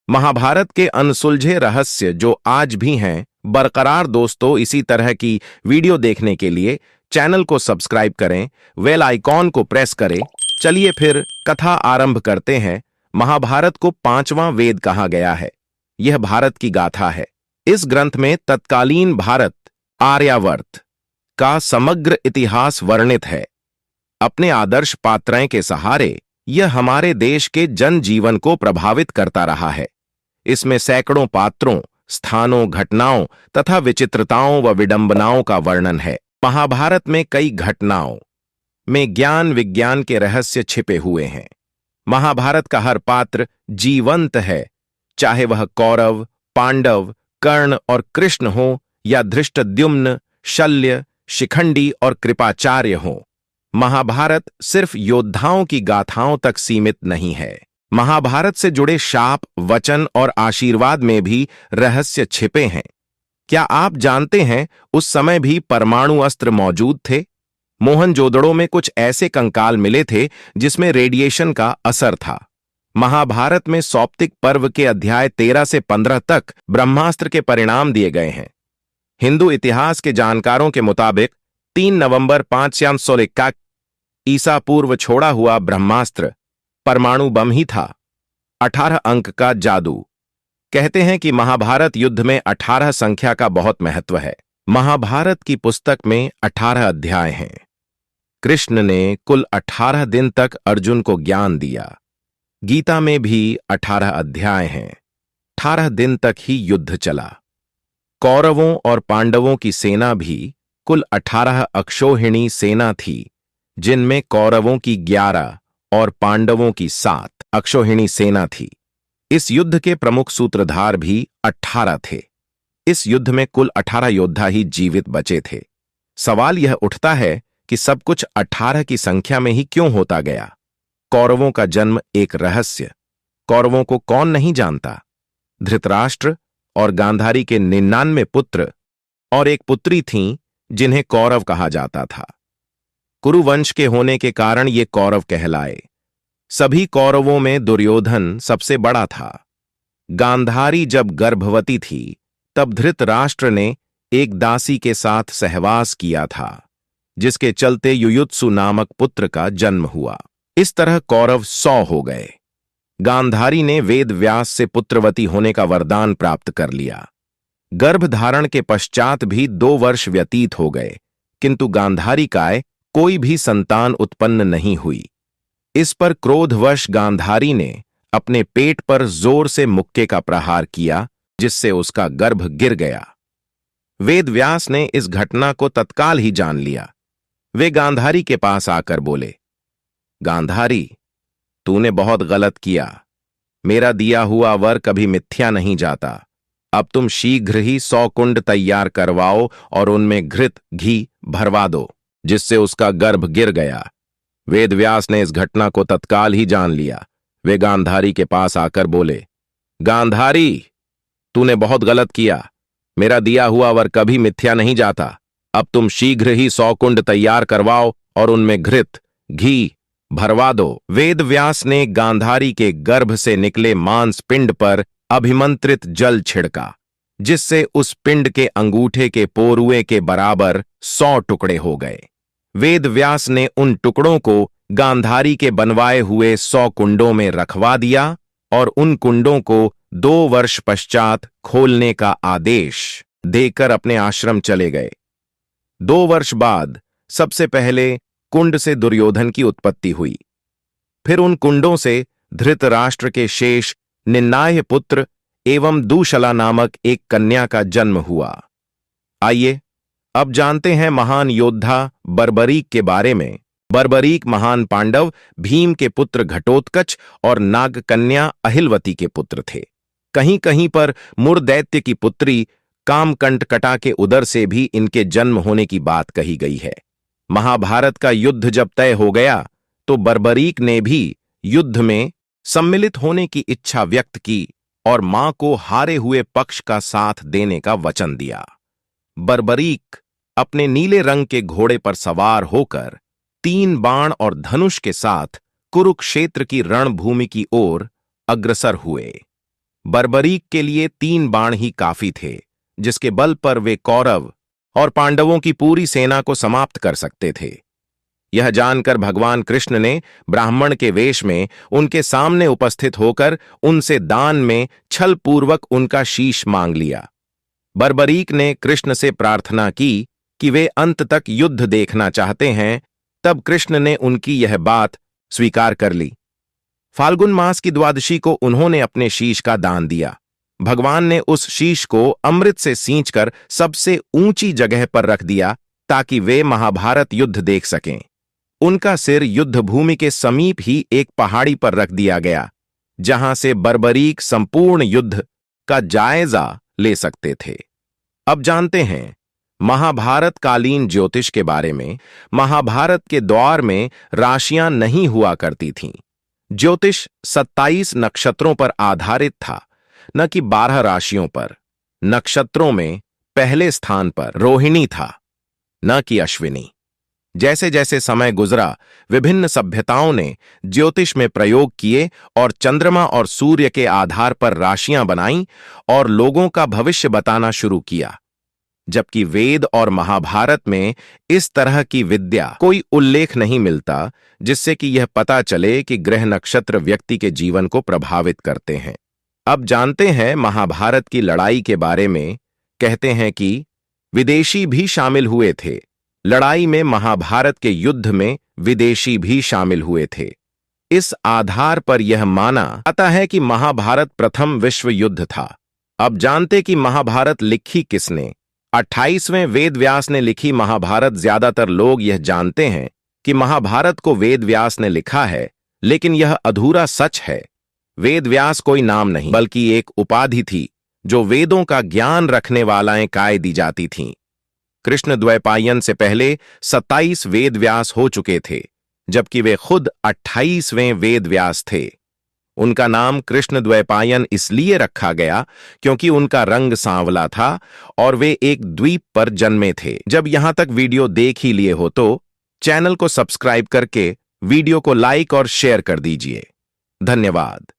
महाभारत के अनसुलझे रहस्य जो आज भी हैं बरकरार। दोस्तों, इसी तरह की वीडियो देखने के लिए चैनल को सब्सक्राइब करें, बेल आइकॉन को प्रेस करें। चलिए फिर कथा आरंभ करते हैं। महाभारत को पांचवां वेद कहा गया है। यह भारत की गाथा है। इस ग्रंथ में तत्कालीन भारत, आर्यावर्त का समग्र इतिहास वर्णित है। अपने आदर्श पात्रें के सहारे यह हमारे देश के जनजीवन को प्रभावित करता रहा है। इसमें सैकड़ों पात्रों, स्थानों, घटनाओं तथा विचित्रताओं व विडंबनाओं का वर्णन है। महाभारत में कई घटनाओं में ज्ञान विज्ञान के रहस्य छिपे हुए हैं। महाभारत का हर पात्र जीवंत है, चाहे वह कौरव, पांडव, कर्ण और कृष्ण हो या धृष्टद्युम्न, शल्य, शिखंडी और कृपाचार्य हो। महाभारत सिर्फ योद्धाओं की गाथाओं तक सीमित नहीं है। महाभारत से जुड़े शाप, वचन और आशीर्वाद में भी रहस्य छिपे हैं। क्या आप जानते हैं उस समय भी परमाणु अस्त्र मौजूद थे? मोहनजोदड़ो में कुछ ऐसे कंकाल मिले थे जिसमें रेडिएशन का असर था। महाभारत में सौप्तिक पर्व के अध्याय 13 से 15 तक ब्रह्मास्त्र के परिणाम दिए गए हैं। हिंदू इतिहास के जानकारों के मुताबिक 3 नवंबर 551 ईसा पूर्व छोड़ा हुआ ब्रह्मास्त्र परमाणु बम ही था। 18 अंक का जादू। कहते हैं कि महाभारत युद्ध में 18 संख्या का बहुत महत्व है। महाभारत की पुस्तक में 18 अध्याय हैं। कृष्ण ने कुल 18 दिन तक अर्जुन को ज्ञान दिया। गीता में भी 18 अध्याय हैं। 18 दिन तक ही युद्ध चला। कौरवों और पांडवों की सेना भी कुल 18 अक्षौहिणी सेना थी, जिनमें कौरवों की 11 और पांडवों की 7 अक्षौहिणी सेना थी। इस युद्ध के प्रमुख सूत्रधार भी 18 थे। इस युद्ध में कुल 18 योद्धा ही जीवित बचे थे। सवाल यह उठता है कि सब कुछ 18 की संख्या में ही क्यों होता गया? कौरवों का जन्म एक रहस्य। कौरवों को कौन नहीं जानता? धृतराष्ट्र और गांधारी के 99 पुत्र और एक पुत्री थीं जिन्हें कौरव कहा जाता था। कुरुवंश के होने के कारण ये कौरव कहलाए। सभी कौरवों में दुर्योधन सबसे बड़ा था। गांधारी जब गर्भवती थी तब धृतराष्ट्र ने एक दासी के साथ सहवास किया था, जिसके चलते युयुत्सु नामक पुत्र का जन्म हुआ। इस तरह कौरव 100 हो गए। गांधारी ने वेद व्यास से पुत्रवती होने का वरदान प्राप्त कर लिया। गर्भधारण के पश्चात भी 2 वर्ष व्यतीत हो गए, किंतु गांधारी का कोई भी संतान उत्पन्न नहीं हुई। इस पर क्रोधवश गांधारी ने अपने पेट पर जोर से मुक्के का प्रहार किया, जिससे उसका गर्भ गिर गया। वेद व्यास ने इस घटना को तत्काल ही जान लिया। वे गांधारी के पास आकर बोले, गांधारी, तूने बहुत गलत किया। मेरा दिया हुआ वर कभी मिथ्या नहीं जाता। अब तुम शीघ्र ही 100 कुंड तैयार करवाओ और उनमें घृत घी भरवा दो, जिससे उसका गर्भ गिर गया। वेदव्यास ने इस घटना को तत्काल ही जान लिया। वे गांधारी के पास आकर बोले, गांधारी, तूने बहुत गलत किया। मेरा दिया हुआ वर कभी मिथ्या नहीं जाता। अब तुम शीघ्र ही 100 कुंड तैयार करवाओ और उनमें घृत घी भरवा दो। वेदव्यास ने गांधारी के गर्भ से निकले मांस पिंड पर अभिमंत्रित जल छिड़का, जिससे उस पिंड के अंगूठे के पोरुए के बराबर 100 टुकड़े हो गए। वेदव्यास ने उन टुकड़ों को गांधारी के बनवाए हुए 100 कुंडों में रखवा दिया और उन कुंडों को 2 वर्ष पश्चात खोलने का आदेश देकर अपने आश्रम चले गए। 2 वर्ष बाद सबसे पहले कुंड से दुर्योधन की उत्पत्ति हुई। फिर उन कुंडों से धृतराष्ट्र के शेष 99 पुत्र एवं दूशला नामक एक कन्या का जन्म हुआ। आइए अब जानते हैं महान योद्धा बर्बरीक के बारे में। बर्बरीक महान पांडव भीम के पुत्र घटोत्कच और नागकन्या अहिलवती के पुत्र थे। कहीं कहीं पर मुरदैत्य की पुत्री कामकंटकटा के उदर से भी इनके जन्म होने की बात कही गई है। महाभारत का युद्ध जब तय हो गया तो बर्बरीक ने भी युद्ध में सम्मिलित होने की इच्छा व्यक्त की और मां को हारे हुए पक्ष का साथ देने का वचन दिया। बर्बरीक अपने नीले रंग के घोड़े पर सवार होकर 3 बाण और धनुष के साथ कुरुक्षेत्र की रणभूमि की ओर अग्रसर हुए। बर्बरीक के लिए 3 बाण ही काफी थे, जिसके बल पर वे कौरव और पांडवों की पूरी सेना को समाप्त कर सकते थे। यह जानकर भगवान कृष्ण ने ब्राह्मण के वेश में उनके सामने उपस्थित होकर उनसे दान में छलपूर्वक उनका शीश मांग लिया। बर्बरीक ने कृष्ण से प्रार्थना की कि वे अंत तक युद्ध देखना चाहते हैं। तब कृष्ण ने उनकी यह बात स्वीकार कर ली। फाल्गुन मास की द्वादशी को उन्होंने अपने शीश का दान दिया। भगवान ने उस शीश को अमृत से सींचकर सबसे ऊंची जगह पर रख दिया ताकि वे महाभारत युद्ध देख सकें। उनका सिर युद्ध भूमि के समीप ही एक पहाड़ी पर रख दिया गया, जहां से बर्बरीक संपूर्ण युद्ध का जायजा ले सकते थे। अब जानते हैं महाभारत कालीन ज्योतिष के बारे में। महाभारत के दौर में राशियां नहीं हुआ करती थीं। ज्योतिष 27 नक्षत्रों पर आधारित था, न कि 12 राशियों पर। नक्षत्रों में पहले स्थान पर रोहिणी था, न कि अश्विनी। जैसे जैसे समय गुजरा, विभिन्न सभ्यताओं ने ज्योतिष में प्रयोग किए और चंद्रमा और सूर्य के आधार पर राशियां बनाईं और लोगों का भविष्य बताना शुरू किया। जबकि वेद और महाभारत में इस तरह की विद्या कोई उल्लेख नहीं मिलता, जिससे कि यह पता चले कि ग्रह नक्षत्र व्यक्ति के जीवन को प्रभावित करते हैं। अब जानते हैं महाभारत की लड़ाई के बारे में। कहते हैं कि विदेशी भी शामिल हुए थे। लड़ाई में महाभारत के युद्ध में विदेशी भी शामिल हुए थे। इस आधार पर यह माना जाता है कि महाभारत प्रथम विश्व युद्ध था। अब जानते कि महाभारत लिखी किसने। 28वें वेद व्यास ने लिखी महाभारत। ज्यादातर लोग यह जानते हैं कि महाभारत को वेद व्यास ने लिखा है, लेकिन यह अधूरा सच है। वेद व्यास कोई नाम नहीं, बल्कि एक उपाधि थी जो वेदों का ज्ञान रखने वालाएं काय दी जाती थीं। कृष्ण द्वैपायन से पहले 27 वेद व्यास हो चुके थे, जबकि वे खुद 28वें वेद व्यास थे। उनका नाम कृष्ण द्वैपायन इसलिए रखा गया क्योंकि उनका रंग सांवला था और वे एक द्वीप पर जन्मे थे। जब यहां तक वीडियो देख ही लिए हो तो चैनल को सब्सक्राइब करके वीडियो को लाइक और शेयर कर दीजिए। धन्यवाद।